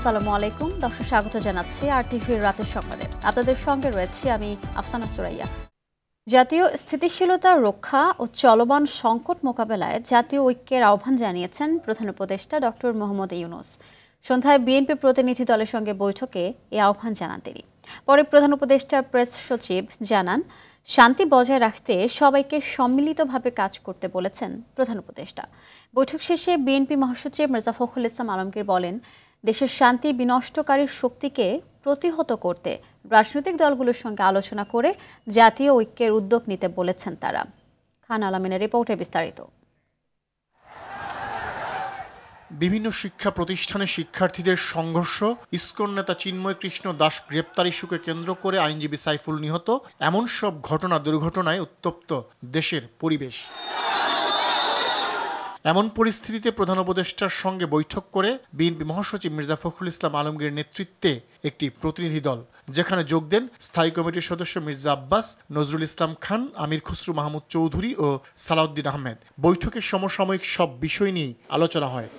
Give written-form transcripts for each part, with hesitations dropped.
আসসালামু আলাইকুম দর্শক, স্বাগত জানাচ্ছি আরটিভির রাতের সংবাদে। আপনাদের সঙ্গে রয়েছি আমি আফসানা সুরাইয়া। জাতীয় স্থিতিশীলতা রক্ষা ও চলমান সংকট মোকাবেলায় জাতীয় ঐক্যের আহ্বান জানিয়েছেন প্রধান উপদেষ্টা ডক্টর মোহাম্মদ ইউনূস। সন্ধ্যায় বিএনপি প্রতিনিধি দলের সঙ্গে বৈঠকে এই আহ্বান জানান তিনি। পরে প্রধান উপদেষ্টার প্রেস সচিব জানান, শান্তি বজায় রাখতে সবাইকে সম্মিলিতভাবে কাজ করতে বলেছেন প্রধান উপদেষ্টা। বৈঠক শেষে বিএনপি মহাসচিব মির্জা ফখরুল ইসলাম আলমগীর বলেন, দেশের শান্তি বিনষ্টকারী শক্তিকে প্রতিহত করতে রাজনৈতিক দলগুলোর সঙ্গে আলোচনা করে জাতীয় ঐক্যের উদ্যোগ নিতে বলেছেন তারা। খান আলামিনের রিপোর্টে বিস্তারিত। বিভিন্ন শিক্ষা প্রতিষ্ঠানে শিক্ষার্থীদের সংঘর্ষ, ইসকন নেতা চিন্ময় কৃষ্ণ দাস গ্রেপ্তার ইস্যুকে কেন্দ্র করে আইনজীবী সাইফুল নিহত, এমন সব দুর্ঘটনায় উত্তপ্ত দেশের পরিবেশ। এমন পরিস্থিতিতে প্রধান উপদেষ্টার সঙ্গে বৈঠক করে বিএনপি মহাসচিব মির্জা ফখরুল ইসলাম আলমগীরের নেতৃত্বে একটি প্রতিনিধি দল, যেখানে যোগ দেন স্থায়ী কমিটির সদস্য মির্জা আব্বাস, নজরুল ইসলাম খান, আমির খসরু মাহমুদ চৌধুরী ও সালাউদ্দিন আহমেদ। বৈঠকে সমসাময়িক সব বিষয় নিয়ে আলোচনা হয়।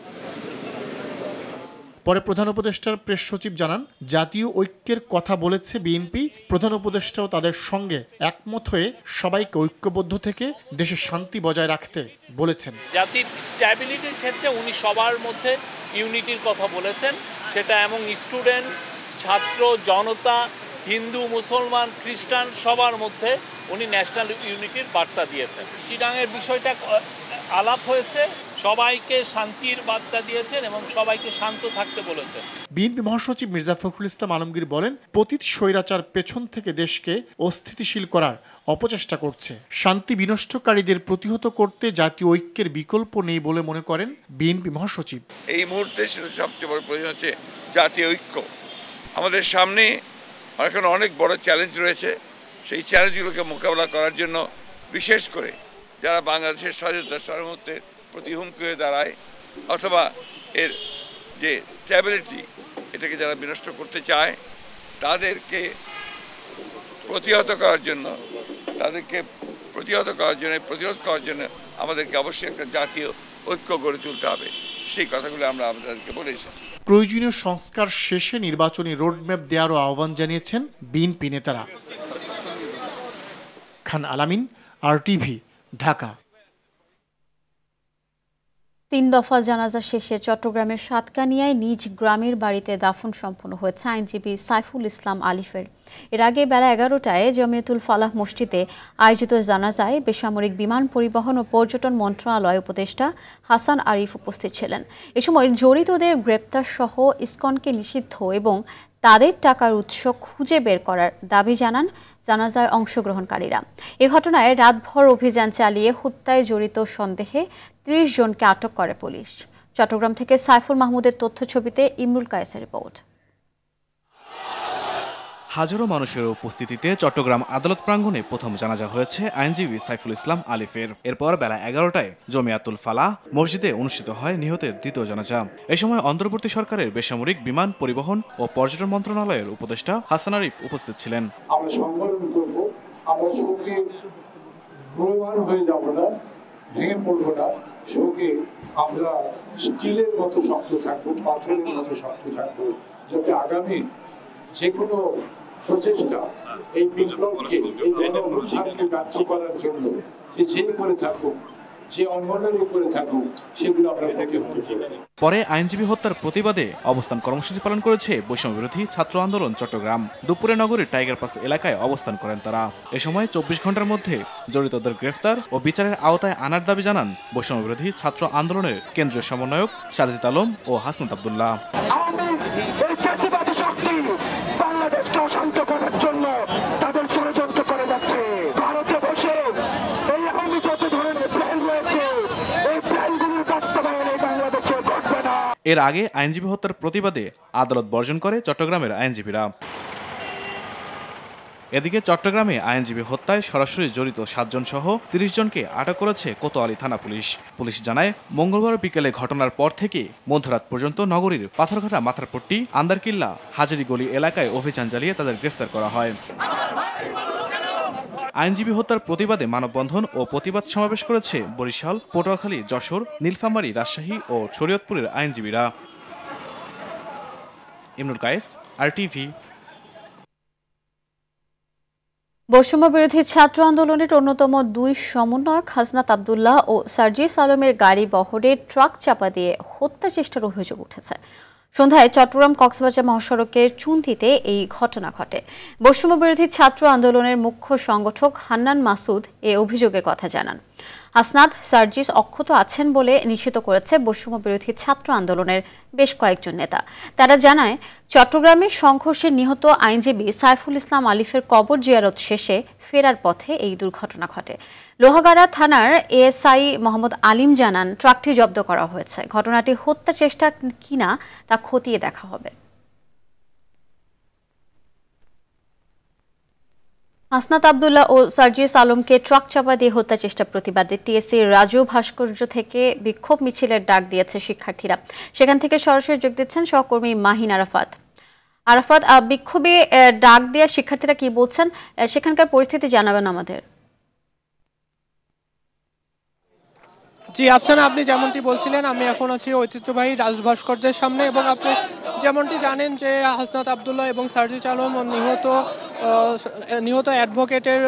পরে প্রধান উপদেষ্টার প্রেস সচিব জানান, জাতীয় ঐক্যের কথা বলেছে বিএনপি। প্রধান উপদেষ্টাও তাদের সঙ্গে একমত হয়ে সবাইকে ঐক্যবদ্ধ থেকে দেশে শান্তি বজায় রাখতে বলেছেন। জাতির স্ট্যাবিলিটির ক্ষেত্রে উনি সবার মধ্যে ইউনিটির কথা বলেছেন, সেটা এবং স্টুডেন্ট, ছাত্র, জনতা, হিন্দু, মুসলমান, খ্রিস্টান সবার মধ্যে উনি ন্যাশনাল ইউনিটির বার্তা দিয়েছেন। চিটাঙের বিষয়টা আলাপ হয়েছে, সবাইকে শান্তির বার্তা দিয়েছেন এবং সবাইকে শান্ত থাকতে বলেছেন। বিএনপি মহাসচিব মির্জা ফখরুল ইসলাম আলমগীর বলেন, পতিত স্বৈরাচার পেছন থেকে দেশকে অস্থিতিশীল করার অপচেষ্টা করছে। শান্তি বিনষ্টকারীদের প্রতিহত করতে জাতীয় ঐক্যের বিকল্প নেই বলে মনে করেন বিএনপি মহাসচিব। এই মুহূর্তে সেটা সবচেয়ে বড় প্রয়োজন হচ্ছে জাতীয় ঐক্য। আমাদের সামনে এখন অনেক বড় চ্যালেঞ্জ রয়েছে। সেই চ্যালেঞ্জগুলোকে মোকাবেলা করার জন্য বিশেষ করে যারা বাংলাদেশের স্বাধীনতা সার্বভৌমত্বের প্রতি হুমকি হয়ে দাঁড়ায়, অথবা এর যে স্ট্যাবিলিটি এটাকে যারা বিনষ্ট করতে চায়, তাদেরকে প্রতিহত করার জন্য প্রতিরোধ করার জন্য আমাদেরকে অবশ্যই একটা জাতীয় ঐক্য গড়ে তুলতে হবে। সেই কথাগুলো আমরা আপনাদেরকে বলে এসেছি। প্রয়োজনীয় সংস্কার শেষে নির্বাচনী রোডম্যাপ দেওয়ারও আহ্বান জানিয়েছেন বিএনপি নেতারা। খান আলামিন, আরটিভি, ঢাকা। 3 দফা জানাজা শেষে চট্টগ্রামের সাতকানিয়ায় নিজ গ্রামের বাড়িতে দাফন সম্পন্ন হয়েছে আইনজীবী সাইফুল ইসলাম আলিফের। এর আগে বেলা 11টায় জমিয়তুল ফালাহ মসজিদে আয়োজিত জানাজায় বেসামরিক বিমান পরিবহন ও পর্যটন মন্ত্রণালয় উপদেষ্টা হাসান আরিফ উপস্থিত ছিলেন। এ সময় জড়িতদের গ্রেপ্তার সহ ইসকনকে নিষিদ্ধ এবং তাদের টাকার উৎস খুঁজে বের করার দাবি জানান জানাজায় অংশগ্রহণকারীরা। এ ঘটনায় রাতভর অভিযান চালিয়ে হত্যায় জড়িত সন্দেহে 30 জনকে আটক করে পুলিশ। চট্টগ্রাম থেকে সাইফুল মাহমুদের তথ্যছবিতে ইমরুল কায়েসের রিপোর্ট। হাজারো মানুষের উপস্থিতিতে চট্টগ্রাম আদালত প্রাঙ্গণে প্রথম জানাজা হয়েছে আইনজীবী সাইফুল ইসলাম আলিফের। এরপর বেলা 11টায় জমিয়াতুল ফালাহ মসজিদে অনুষ্ঠিত হয় নিহতের দ্বিতীয় জানাজা। এ সময় অন্তর্বর্তী সরকারের বেসামরিক বিমান পরিবহন ও পর্যটন মন্ত্রণালয়ের উপদেষ্টা হাসান আরিফ উপস্থিত ছিলেন। আমরা সংবরণ করব, আমরা শোকে প্রমাণ হয়ে যাব না, ভেঙে পড়বো না। শোকে আমরা স্টিলের মতো শক্ত থাকবো, পাথরের মতো শক্ত থাকবো, যাতে আগামী যে কোনো প্রচেষ্টা এই বিপ্লবকে, এই গণঅভ্যুত্থানকে ব্যর্থ করার জন্য যে করে থাকুক, যে অঙ্গনের উপরে থাকুক, সেগুলো আমরা পরে আইনজীবী হত্যার প্রতিবাদে অবস্থান কর্মসূচি পালন করেছে বৈষম্য বিরোধী ছাত্র আন্দোলন চট্টগ্রাম। দুপুরে নগরীর টাইগার পাস এলাকায় অবস্থান করেন তারা। এ সময় 24 ঘন্টার মধ্যে জড়িতদের গ্রেফতার ও বিচারের আওতায় আনার দাবি জানান বৈষম্য বিরোধী ছাত্র আন্দোলনের কেন্দ্রীয় সমন্বয়ক সারজিদ আলম ও হাসনাত আব্দুল্লাহ। বাংলাদেশকে অশান্ত করার জন্য তাদের ষড়যন্ত্র করে যাচ্ছে। ভারতে বসে এই আওয়ামী যত ধরনের প্ল্যান রয়েছে, এই প্ল্যানগুলির বাস্তবায়ন এই বাংলাদেশে ঘটবে না। এর আগে আইনজীবী হত্যার প্রতিবাদে আদালত বর্জন করে চট্টগ্রামের আইনজীবীরা। এদিকে চট্টগ্রামে আইনজীবী হত্যায় সরাসরি জড়িত 7 জন সহ 30 জনকে আটক করেছে কোতোয়ালি থানা পুলিশ। পুলিশ জানায়, মঙ্গলবার বিকেলে ঘটনার পর থেকে মধ্যরাত পর্যন্ত নগরীর পাথরঘাটা, মাথারপট্টি, আন্দারকিল্লা, হাজারি গলি এলাকায় অভিযান চালিয়ে তাদের গ্রেফতার করা হয়। আইনজীবী হত্যার প্রতিবাদে মানববন্ধন ও প্রতিবাদ সমাবেশ করেছে বরিশাল, পটুয়াখালী, যশোর, নীলফামারী, রাজশাহী ও শরীয়তপুরের আইনজীবীরা। ইমরুল কায়েস, RTV। বৈষম্য বিরোধী ছাত্র আন্দোলনের অন্যতম দুই সমন্বয়ক হাসনাত আব্দুল্লাহ ও সার্জিস আলমের গাড়ি বহরে ট্রাক চাপা দিয়ে হত্যা চেষ্টার অভিযোগ উঠেছে। সন্ধ্যায় চট্টগ্রাম কক্সবাজার মহাসড়কের চুন্থিতে এই ঘটনা ঘটে। বৈষম্য বিরোধী ছাত্র আন্দোলনের মুখ্য সংগঠক হান্নান মাসুদ এ অভিযোগের কথা জানান। হাসনাত সার্জিস অক্ষত আছেন বলে নিশ্চিত করেছে বৈষম্য বিরোধী ছাত্র আন্দোলনের বেশ কয়েকজন নেতা। তারা জানায়, চট্টগ্রামে সংঘর্ষে নিহত আইনজীবী সাইফুল ইসলাম আলিফের কবর জিয়ারত শেষে ফেরার পথে এই দুর্ঘটনা ঘটে। লোহাগাড়া থানার এএসআই মোহাম্মদ আলিম জানান, ট্রাকটি জব্দ করা হয়েছে। ঘটনাটি হত্যা চেষ্টা কিনা তা খতিয়ে দেখা হবে। হাসনাত আব্দুল্লাহ ও সার্জিস আলমকে ট্রাক চাপা দিয়ে হত্যা চেষ্টার প্রতিবাদে টিএসসি রাজু ভাস্কর্য থেকে বিক্ষোভ মিছিলের ডাক দিয়েছে শিক্ষার্থীরা। সেখান থেকে সরাসরি যোগ দিচ্ছেন সহকর্মী মাহিন আরাফাত। বিক্ষোভে ডাক দেওয়া শিক্ষার্থীরা কি বলছেন, সেখানকার পরিস্থিতি জানাবেন আমাদের। জি আফসানা, আপনি যেমনটি বলছিলেন, আমি এখন আছি ঐতিহ্যবাহী রাজু ভাস্কর্যের সামনে এবং আপনি যেমনটি জানেন যে হাসনাত আব্দুল্লাহ এবং সার্জিস আলম নিহত অ্যাডভোকেটের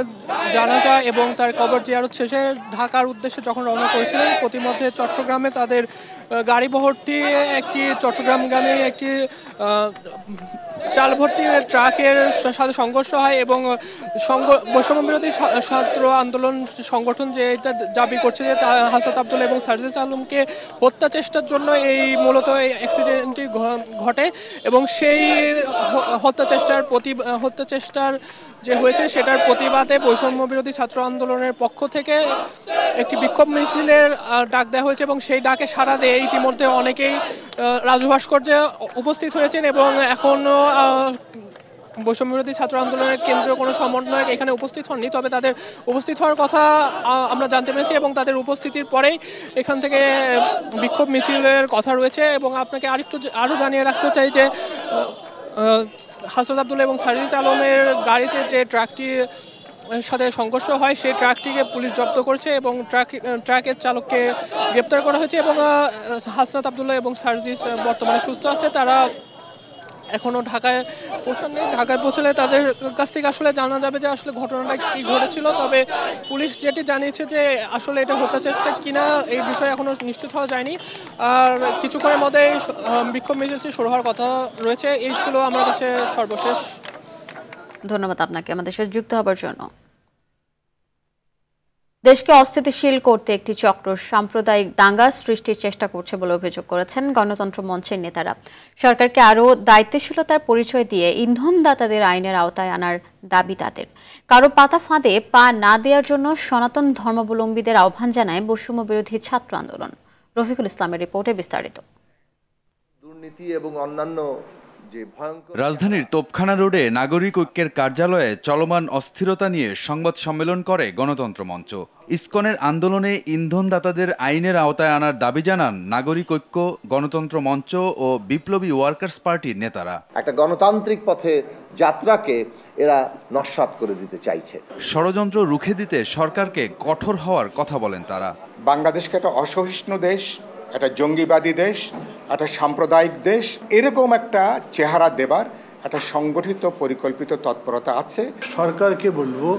জানাজা এবং তার কবর জিয়ারত শেষে ঢাকার উদ্দেশ্যে যখন রওনা করেছিলেন, প্রতিমধ্যে চট্টগ্রামে তাদের গাড়ি বহরটি একটি চট্টগ্রামগামী একটি চাল ভর্তি ট্রাকের সাথে সংঘর্ষ হয় এবং বৈষম্য বিরোধী ছাত্র আন্দোলন সংগঠন যে এটা দাবি করছে যে হাসনাত আব্দুল্লাহ এবং সার্জিস আলমকে হত্যা চেষ্টার জন্য মূলত এই অ্যাক্সিডেন্টটি ঘটে এবং সেই হত্যা চেষ্টার যে হয়েছে সেটার প্রতিবাদে বৈষম্য বিরোধী ছাত্র আন্দোলনের পক্ষ থেকে একটি বিক্ষোভ মিছিলের ডাক দেওয়া হয়েছে এবং সেই ডাকে সাড়া দিয়ে ইতিমধ্যে অনেকেই রাজু ভাস্কর্যে উপস্থিত হয়েছেন এবং এখনো বৈষম্য বিরোধী ছাত্র আন্দোলনের কেন্দ্রীয় কোনো সমন্বয়ক এখানে উপস্থিত হননি, তবে তাদের উপস্থিত হওয়ার কথা আমরা জানতে পেরেছি এবং তাদের উপস্থিতির পরেই এখান থেকে বিক্ষোভ মিছিলের কথা রয়েছে। এবং আপনাকে আরও জানিয়ে রাখতে চাই যে হাসনাত আব্দুল্লাহ এবং সার্জিস আলমের গাড়িতে যে ট্রাকটি সাথে সংঘর্ষ হয় সেই ট্রাকটিকে পুলিশ জব্দ করেছে এবং ট্রাকের চালককে গ্রেপ্তার করা হয়েছে এবং হাসনাত আব্দুল্লাহ এবং সার্জিস বর্তমানে সুস্থ আছে। তারা এখনো ঢাকায় পৌঁছাননি। ঢাকায় পৌঁছলে তাদের কাছ থেকে আসলে জানা যাবে যে আসলে ঘটনাটা কি ঘটেছিল। তবে পুলিশ যেটি জানিয়েছে যে আসলে এটা হত্যা চেষ্টা কিনা এই বিষয়ে এখনো নিশ্চিত হওয়া যায়নি। আর কিছুক্ষণের মধ্যেই বিক্ষোভ মিছিলটি শুরু হওয়ার কথা রয়েছে। এই ছিল আমার কাছে সর্বশেষ। ধন্যবাদ আপনাকে আমাদের সাথে যুক্ত হবার জন্য। দেশকে অস্থিতিশীল করতে একটি চক্র সাম্প্রদায়িক দাঙ্গা সৃষ্টির চেষ্টা করছে বলে অভিযোগ করেছেন গণতন্ত্র মঞ্চের নেতারা। সরকারকে আরও দায়িত্বশীলতার পরিচয় দিয়ে ইন্ধনদাতাদের আইনের আওতায় আনার দাবি তাদের। কারো পাতা ফাঁদে পা না দেওয়ার জন্য সনাতন ধর্মাবলম্বীদের আহ্বান জানায় বৈষম্য বিরোধী ছাত্র আন্দোলন। রফিকুল ইসলামের রিপোর্টে বিস্তারিত। দুর্নীতি এবং অন্যান্য রাজধানীর তোপখানা রোডে নাগরিক ঐক্যের কার্যালয়ে চলমান অস্থিরতা নিয়ে সংবাদ সম্মেলন করে গণতন্ত্র মঞ্চ। ইসকনের আন্দোলনে ইন্ধনদাতাদের আইনের আওতায় আনার দাবি জানান নাগরিক ঐক্য, গণতন্ত্র মঞ্চ ও বিপ্লবী ওয়ার্কার্স পার্টির নেতারা। একটা গণতান্ত্রিক পথে যাত্রাকে এরা নস্যাৎ করে দিতে চাইছে। ষড়যন্ত্র রুখে দিতে সরকারকে কঠোর হওয়ার কথা বলেন তারা। বাংলাদেশকে একটা অসহিষ্ণু দেশ, একটা জঙ্গিবাদী দেশ, একটা সাম্প্রদায়িক দেশ, এরকম একটা চেহারা দেবার একটা সংগঠিত পরিকল্পিত তৎপরতা আছে। সরকারকে বলবো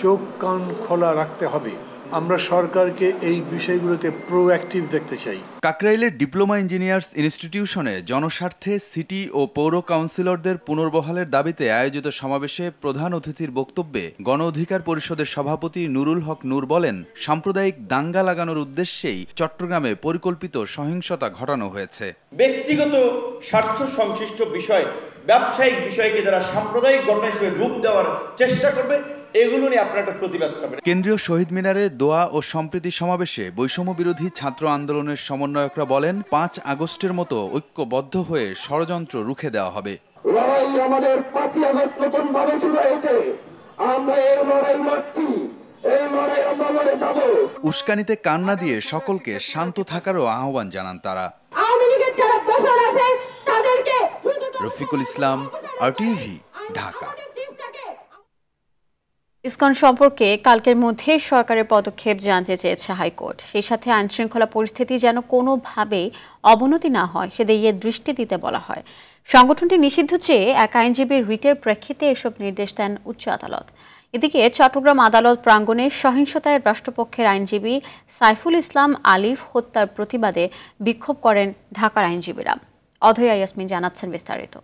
চোখ কান খোলা রাখতে হবে। আমরা সরকারকে এই বিষয়গুলোতে প্রোঅ্যাক্টিভ দেখতে চাই। কাকরাইলের ডিপ্লোমা ইঞ্জিনিয়ার্স ইনস্টিটিউশনে জনস্বার্থে সিটি ও পৌর কাউন্সিলরদের পুনর্বহালের দাবিতে আয়োজিত সমাবেশে প্রধান অতিথির বক্তব্যে গণ অধিকার পরিষদের সভাপতি নুরুল হক নূর বলেন, সাম্প্রদায়িক দাঙ্গা লাগানোর উদ্দেশ্যেই চট্টগ্রামে পরিকল্পিত সহিংসতা ঘটানো হয়েছে। ব্যক্তিগত স্বার্থ সংশ্লিষ্ট বিষয়, ব্যবসায়িক বিষয়কে যারা সাম্প্রদায়িক ঘটনা হিসেবে রূপ দেওয়ার চেষ্টা করবে, এগুলো নিয়ে আপনারা একটা প্রতিবাদ করবেন। কেন্দ্রীয় শহীদ মিনারে দোয়া ও সম্প্রীতি সমাবেশে বৈষম্য বিরোধী ছাত্র আন্দোলনের সমন্বয়করা বলেন, ৫ আগস্টের মতো ঐক্যবদ্ধ হয়ে ষড়যন্ত্র রুখে দেওয়া হবে। লড়াই আমাদের ৫ই আগস্ট নতুন ভাবে শুরু হয়েছে। আমরা এই লড়াই লড়ছি, এই লড়াই আমরা লড়ে যাব। উস্কানিতে কান্না দিয়ে সকলকে শান্ত থাকারও আহ্বান জানান তারা। রফিকুল ইসলাম, RTV, ঢাকা। ইসকন সম্পর্কে কালকের মধ্যে সরকারের পদক্ষেপ জানতে চেয়েছে হাইকোর্ট। সেই সাথে আইনশৃঙ্খলা পরিস্থিতি যেন কোনোভাবেই অবনতি না হয় সেদিকে দৃষ্টি দিতে বলা হয়। সংগঠনটি নিষিদ্ধ চেয়ে এক আইনজীবীর রিটের প্রেক্ষিতে এসব নির্দেশ দেন উচ্চ আদালত। এদিকে চট্টগ্রাম আদালত প্রাঙ্গণে সহিংসতায় রাষ্ট্রপক্ষের আইনজীবী সাইফুল ইসলাম আলিফ হত্যার প্রতিবাদে বিক্ষোভ করেন ঢাকার আইনজীবীরা। অধয়া ইয়াসমিন জানাচ্ছেন বিস্তারিত।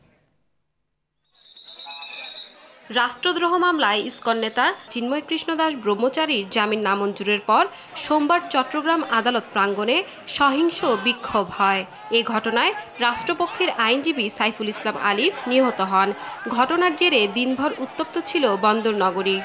রাষ্ট্রদ্রোহ মামলায় ইসকন নেতা চিন্ময় কৃষ্ণ দাস ব্রহ্মচারীর জামিন নামঞ্জুরের পর সোমবার চট্টগ্রাম আদালত প্রাঙ্গণে সহিংস বিক্ষোভ হয়। এ ঘটনায় রাষ্ট্রপক্ষের আইনজীবী সাইফুল ইসলাম আলিফ নিহত হন। ঘটনার জেরে দিনভর উত্তপ্ত ছিল বন্দর নগরী।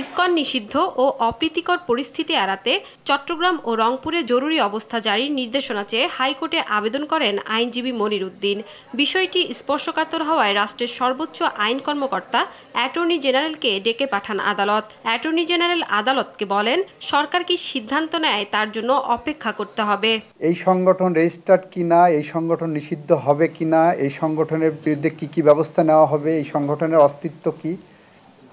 ইসকন নিষিদ্ধ ও অপ্রীতিকর পরিস্থিতি এড়াতে চট্টগ্রাম ও রংপুরে জরুরি অবস্থা জারির নির্দেশনা চেয়ে হাইকোর্টে আবেদন করেন আইনজীবী মনির উদ্দিন। বিষয়টি স্পর্শকাতর হওয়ায় রাষ্ট্রের সর্বোচ্চ আইন কর্মকর্তা অ্যাটর্নি জেনারেলকে ডেকে পাঠান আদালত। অ্যাটর্নি জেনারেল আদালতকে বলেন, সরকার কি সিদ্ধান্ত নেয় তার জন্য অপেক্ষা করতে হবে। এই সংগঠন রেজিস্টার্ড কিনা, এই সংগঠন নিষিদ্ধ হবে কিনা, এই সংগঠনের বিরুদ্ধে কি ব্যবস্থা নেওয়া হবে, এই সংগঠনের অস্তিত্ব কি,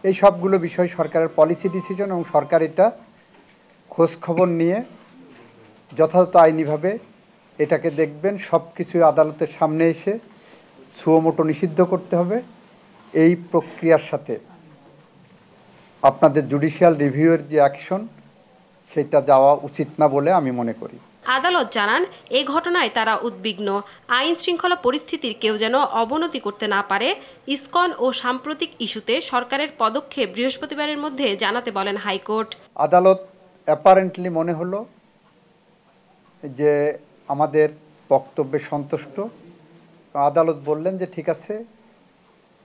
এই সবগুলো বিষয় সরকারের পলিসি ডিসিশন এবং সরকার এটা খোঁজখবর নিয়ে যথাযথ আইনিভাবে এটাকে দেখবেন। সব কিছু আদালতের সামনে এসে সুমোটো নিষিদ্ধ করতে হবে। এই প্রক্রিয়ার সাথে আপনাদের জুডিশিয়াল রিভিউয়ের যে অ্যাকশন সেটা যাওয়া উচিত না বলে আমি মনে করি। আদালত জানান, এই ঘটনায় তারা উদ্বিগ্ন। আইন শৃঙ্খলা পরিস্থিতির কেউ যেন অবনতি করতে না পারে। ইসকন ও সাম্প্রতিক ইস্যুতে সরকারের পদক্ষেপ বৃহস্পতিবারের মধ্যে জানাতে বলেন হাইকোর্ট। আদালত অ্যাপারেন্টলি মনে হলো যে আমাদের বক্তব্যে সন্তুষ্ট। আদালত বললেন যে ঠিক আছে,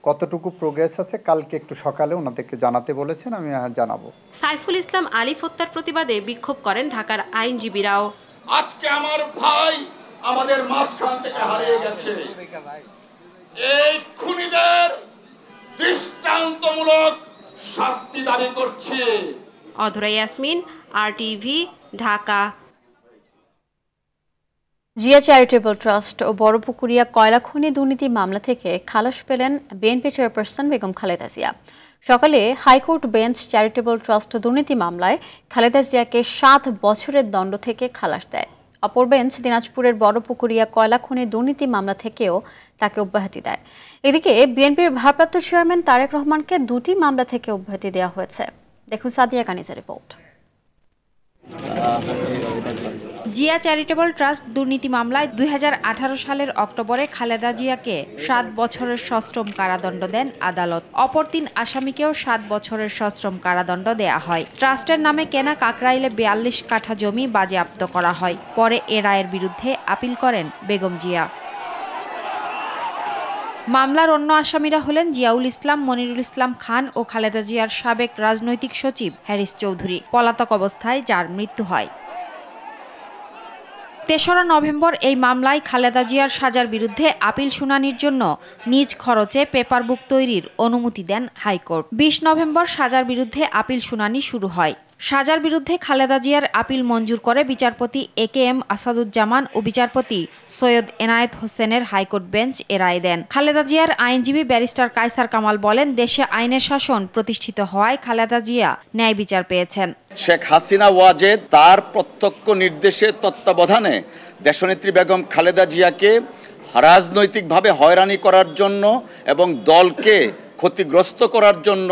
কতটুকু প্রোগ্রেস আছে কালকে একটু সকালে ওনাদেরকে জানাতে বলেছেন, আমি জানাবো। সাইফুল ইসলাম আলিফ হত্যার প্রতিবাদে বিক্ষোভ করেন ঢাকার আইনজীবীরাও। আজকে আমার ভাই আমাদের মাঝখান থেকে হারিয়ে গেছে। এই খুনিদের দৃষ্টান্তমূলক শাস্তি দাবি করছে। Adhora Yasmin, RTV, Dhaka. Zia charitable trust ও বড়পুকুরিয়া কয়লা খনি দুর্নীতি মামলা থেকে খালাস পেলেন বিএনপি চেয়ারপারসন বেগম খালেদা জিয়া। সকালে হাইকোর্ট বেঞ্চ চ্যারিটেবল ট্রাস্ট দুর্নীতি মামলায় খালেদা জিয়াকে 7 বছরের দণ্ড থেকে খালাস দেয়। অপর বেঞ্চ দিনাজপুরের বড়পুকুরিয়া কয়লা খনি দুর্নীতি মামলা থেকেও তাকে অব্যাহতি দেয়। এদিকে বিএনপির ভারপ্রাপ্ত চেয়ারম্যান তারেক রহমানকে 2টি মামলা থেকে অব্যাহতি দেওয়া হয়েছে। দেখুন সাদিয়া কানিজের রিপোর্ট। জিয়া চ্যারিটেবল ট্রাস্ট দুর্নীতি মামলায় 2018 সালের অক্টোবরে খালেদা জিয়াকে 7 বছরের সশ্রম কারাদণ্ড দেন আদালত। অপর 3 আসামিকেও 7 বছরের সশ্রম কারাদণ্ড দেয়া হয়। ট্রাস্টের নামে কেনা কাকরাইলে 42 কাঠা জমি বাজেয়াপ্ত করা হয়। পরে এ রায়ের বিরুদ্ধে আপিল করেন বেগম জিয়া। মামলার অন্য আসামিরা হলেন জিয়াউল ইসলাম, মনিরুল ইসলাম খান ও খালেদা জিয়ার সাবেক রাজনৈতিক সচিব হ্যারিস চৌধুরী, পলাতক অবস্থায় যার মৃত্যু হয়। 3রা নভেম্বর এই মামলায় খালেদা জিয়ার সাজার বিরুদ্ধে আপিল শুনানির জন্য নিজ খরচে পেপার বুক তৈরির অনুমতি দেন হাইকোর্ট। 20 নভেম্বর সাজার বিরুদ্ধে আপিল শুনানি শুরু হয়। সাজার বিরুদ্ধে খালেদা জিয়ার আপিল মঞ্জুর করে বিচারপতি AKM আসাদুজ্জামান ও বিচারপতি সৈয়দ এনায়েত হোসেনের হাইকোর্ট বেঞ্চ এ রায় দেন। খালেদা জিয়ার আইনজীবী ব্যারিস্টার কায়সার কামাল বলেন, দেশে আইনের শাসন প্রতিষ্ঠিত হওয়ায় খালেদা জিয়া ন্যায় বিচার পেয়েছেন। শেখ হাসিনা ওয়াজেদ তার প্রত্যক্ষ নির্দেশে তত্ত্বাবধানে দেশনেত্রী বেগম খালেদা জিয়াকে রাজনৈতিকভাবে হয়রানি করার জন্য এবং দলকে ক্ষতিগ্রস্ত করার জন্য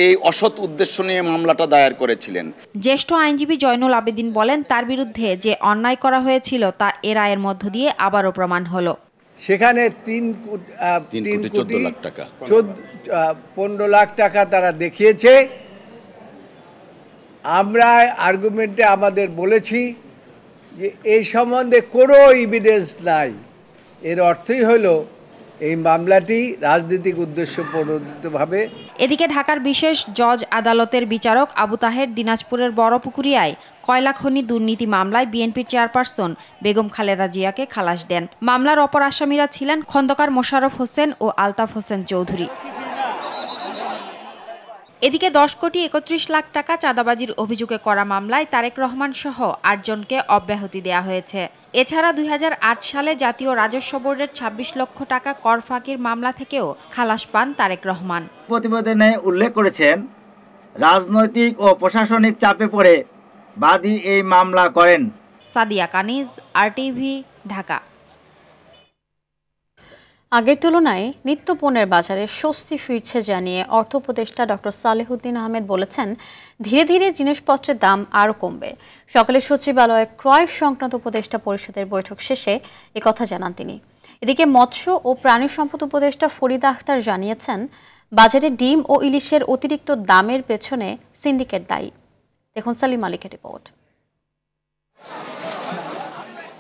এই অসৎ উদ্দেশ্য নিয়ে মামলাটা দায়ের করেছিলেন। জ্যেষ্ঠ আইনজীবী জয়নুল আবেদিন বলেন, তার বিরুদ্ধে যে অন্যায় করা হয়েছিল তা এ রায়ের মধ্য দিয়ে আবারও প্রমাণ হলো। সেখানে 15 লাখ টাকা তারা দেখিয়েছে। আমরা আর্গুমেন্টে আমাদের বলেছি যে এই সম্বন্ধে কোনো এভিডেন্স নাই। এর অর্থই হলো এই মামলাটি রাজনৈতিক উদ্দেশ্য প্রণোদিতভাবে। এদিকে ঢাকার বিশেষ জজ আদালতের বিচারক আবু তাহের দিনাজপুরের বড়পুকুরিয়ায় কয়লা খনি দুর্নীতি মামলায় বিএনপির চেয়ারপারসন বেগম খালেদা জিয়াকে খালাস দেন। মামলার অপর আসামিরা ছিলেন খন্দকার মোশাররফ হোসেন ও আলতাফ হোসেন চৌধুরী। এদিকে 10 কোটি 31 লাখ টাকা চাঁদাবাজির অভিযোগে করা মামলায় তারেক রহমান সহ 8 জনকে অব্যাহতি দেয়া হয়েছে। এছাড়া 2008 সালে জাতীয় রাজস্ব বোর্ডের 26 লক্ষ টাকা কর ফাঁকির মামলা থেকেও খালাস পান তারেক রহমান। প্রতিবেদনে উল্লেখ করেছেন, রাজনৈতিক ও প্রশাসনিক চাপে পড়ে বাদী এই মামলা করেন। সাদিয়া কানিজ, RTV, ঢাকা। আগের তুলনায় নিত্য পণ্যের বাজারে স্বস্তি ফিরছে জানিয়ে অর্থ উপদেষ্টা ডক্টর সালেহুদ্দিন আহমেদ বলেছেন, ধীরে ধীরে জিনিসপত্রের দাম আরও কমবে। সকালে সচিবালয়ে ক্রয় সংক্রান্ত উপদেষ্টা পরিষদের বৈঠক শেষে একথা জানান তিনি। এদিকে মৎস্য ও প্রাণী সম্পদ উপদেষ্টা ফরিদা আখতার জানিয়েছেন, বাজারে ডিম ও ইলিশের অতিরিক্ত দামের পেছনে সিন্ডিকেট দায়ী। দেখুন সালিম মালিকের রিপোর্ট।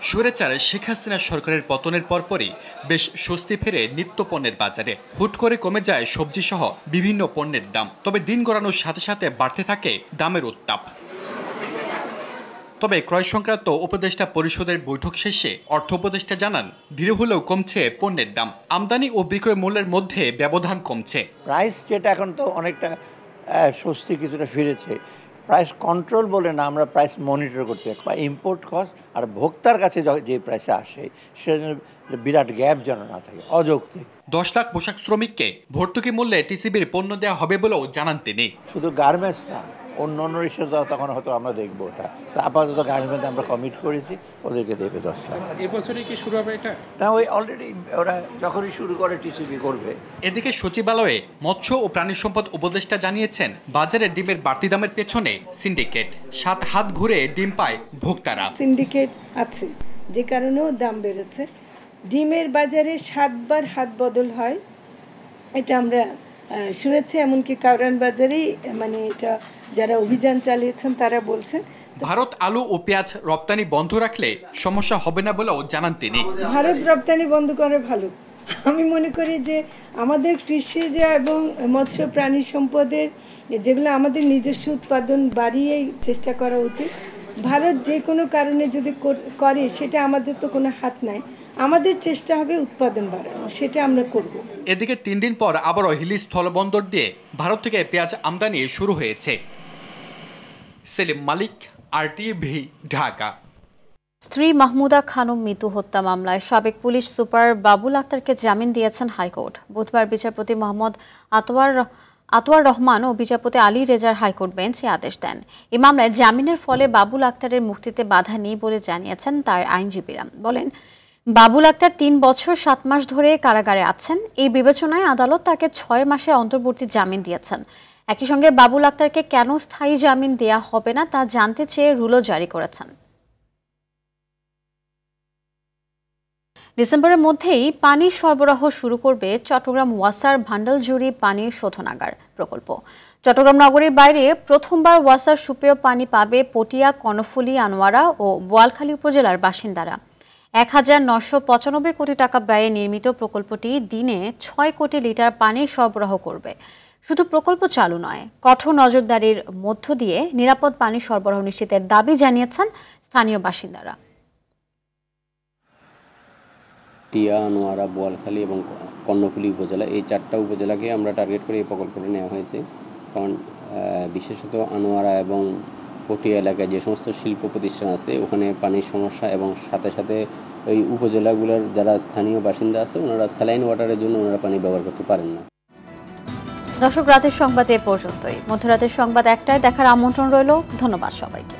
স্বৈরাচার শেখ হাসিনা সরকারের পতনের পরপরই বেশ স্বস্তি ফেরে নিত্য পণ্যের বাজারে। হুট করে কমে যায় সবজি সহ বিভিন্ন পণ্যের দাম, তবে দিন গড়ানোর সাথে সাথে বাড়তে থাকে দামের উত্তাপ। তবে ক্রয় সংক্রান্ত উপদেষ্টা পরিষদের বৈঠক শেষে অর্থ উপদেষ্টা জানান, ধীরে হলেও কমছে পণ্যের দাম, আমদানি ও বিক্রয় মূল্যের মধ্যে ব্যবধান কমছে। প্রাইস যেটা এখন তো অনেকটা স্বস্তি কিছুটা ফিরেছে, প্রাইস কন্ট্রোল বলে না, আমরা প্রাইস মনিটর করতে বা ইম্পোর্ট কস্ট আর ভোক্তার কাছে যে প্রাইসে আসে সেটা বিরাট গ্যাপ যেন না থাকে অযৌক্তিক। 10 লাখ পোশাক শ্রমিককে ভর্তুকি মূল্যে টিসিবির পণ্য দেওয়া হবে বলেও জানান তিনি। শুধু গার্মেন্টস না, অন্য অন্য ইস্যু তখন হয়তো আমরা দেখবো ওটা। আপাতত গার্মেন্টস আমরা কমিট করেছি, ওদেরকে দেবে 10 লাখ। এবছরই কি শুরু হবে এটা? না, ওই অলরেডি ওরা যখনই শুরু করে টিসিবি করবে। এদিকে সচিবালয়ে মৎস্য ও প্রাণী সম্পদ উপদেষ্টা জানিয়েছেন, বাজারে ডিমের বাড়তি দামের পেছনে সিন্ডিকেট। 7 হাত ঘুরে ডিম পায় ভোক্তারা। সিন্ডিকেট আছে যে কারণেও দাম বেড়েছে। ডিমের বাজারে 7 বার হাত বদল হয়, এটা আমরা শুনেছি। এমনকি কাউরান বাজারেই মানে এটা যারা অভিযান চালিয়েছেন তারা বলছেন। ভারত আলু ও পেঁয়াজ রপ্তানি বন্ধ রাখলে সমস্যা হবে না বলেও জানান তিনি। ভারত রপ্তানি বন্ধ করে ভালো। আমি মনে করি যে আমাদের কৃষিজ এবং মৎস্য প্রাণী সম্পদের যেগুলো আমাদের নিজস্ব উৎপাদন বাড়িয়েই চেষ্টা করা উচিত। ভারত যে কোনো কারণে যদি করে সেটা আমাদের তো কোনো হাত নাই, আমাদের চেষ্টা হবে উৎপাদন বাড়ানো, সেটা আমরা করব। এদিকে 3 দিন পর আবারও হিলি স্থলবন্দর দিয়ে ভারত থেকে পেঁয়াজ আমদানি শুরু হয়েছে। সেলিম মালিক, আরটিভি, ঢাকা। স্ত্রী মাহমুদা খানম মিতু হত্যা মামলায় সাবেক পুলিশ সুপার বাবুল আক্তারকে জামিন দিয়েছেন হাইকোর্ট। বুধবার বিচারপতি মোহাম্মদ আতওয়ার রহমান ও বিচারপতি আলী রেজার হাইকোর্ট বেঞ্চ এই আদেশ দেন। এই মামলায় জামিনের ফলে বাবুল আক্তারের মুক্তিতে বাধা নেই বলে জানিয়েছেন তার আইনজীবীরা। বলেন, বাবুল আক্তার 3 বছর 7 মাস ধরে কারাগারে আছেন। এই বিবেচনায় আদালত তাকে 6 মাসে অন্তর্বর্তী জামিন দিয়েছেন। একই সঙ্গে বাবুল আক্তারকে কেন স্থায়ী জামিন দেয়া হবে না তা জানতে চেয়ে রুলও জারি করেছেন। ডিসেম্বরের মধ্যেই পানি সরবরাহ শুরু করবে চট্টগ্রাম ওয়াসার ভান্ডালজুড়ি পানি শোধনাগার প্রকল্প। চট্টগ্রাম নগরীর বাইরে প্রথমবার ওয়াসার সুপেয় পানি পাবে পটিয়া, কর্ণফুলী, আনোয়ারা ও বোয়ালখালী উপজেলার বাসিন্দারা। 1995 কোটি টাকা ব্যয়ে নির্মিত প্রকল্পটি দিনে 6 কোটি লিটার পানি সরবরাহ করবে। শুধু প্রকল্প চালু নয়, কঠোর নজরদারির মধ্য দিয়ে নিরাপদ পানি সরবরাহ নিশ্চিতের দাবি জানিয়েছেন স্থানীয় বাসিন্দারা। টিয়া, আনোয়ারা, বোয়ালখালী এবং কর্ণফুলী উপজেলা, এই 4টা উপজেলাকে আমরা টার্গেট করে এই প্রকল্পটি নেওয়া হয়েছে। কারণ বিশেষত আনোয়ারা এবং পটিয়া এলাকায় যে সমস্ত শিল্প প্রতিষ্ঠান আছে ওখানে পানির সমস্যা, এবং সাথে সাথে ওই উপজেলাগুলোর যারা স্থানীয় বাসিন্দা আছে ওনারা স্যালাইন ওয়াটারের জন্য ওনারা পানি ব্যবহার করতে পারেন না। দর্শক, রাতের সংবাদ এ পর্যন্তই। মধ্যরাতের সংবাদ 1টায় দেখার আমন্ত্রণ রইল। ধন্যবাদ সবাইকে।